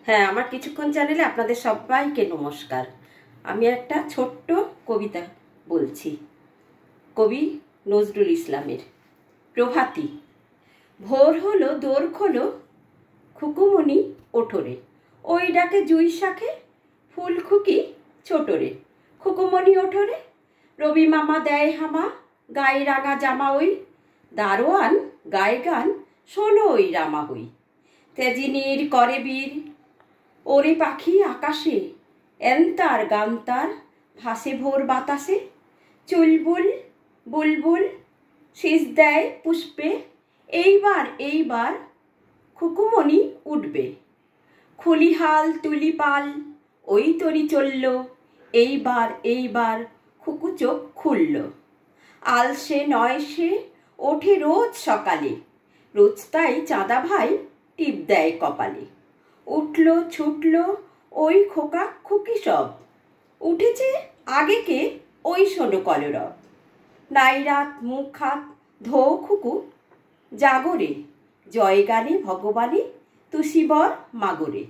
হ্যাঁ, আমার কিছুক্ষণ চ্যানেলে আপনাদের সবাইকে নমস্কার। আমি একটা ছোট্ট কবিতা বলছি, কবি নজরুল ইসলামের। প্রভাতী। ভোর হলো, দোর খোলো, খুকুমণি ওঠোরে, ওই ডাকে জুই শাখে ফুল খুকি ছোটরে। খুকুমণি ওঠোরে, রবি মামা দেয় হামা, গায়ে রাঙা জামা ওই, দারোয়ান গায়ে গান, শোনো ওই রামা হই। তেজিনীর করে বীর, ওরে পাখি আকাশে, এন্তার গান্তার ভাসে ভোর বাতাসে। চুলবুল বুলবুল শীষ দেয় পুষ্পে, এইবার এইবার খুকুমণি উঠবে। খুলিহাল তুলিপাল ওই তরি চলল, এইবার এইবার খুকু চোখ খুলল। আলসে নয় সে ওঠে রোজ সকালে, রোজ তাই চাঁদা ভাই টিপ দেয় কপালে। উঠল ছুটল ওই খোকা খুকি সব, উঠেছে আগেকে ওই শোনো কলরব। নাই রাত মুখ হাত ধো খুকু জাগরে, জয় গানে ভগবানে তুষিবর মাগরে।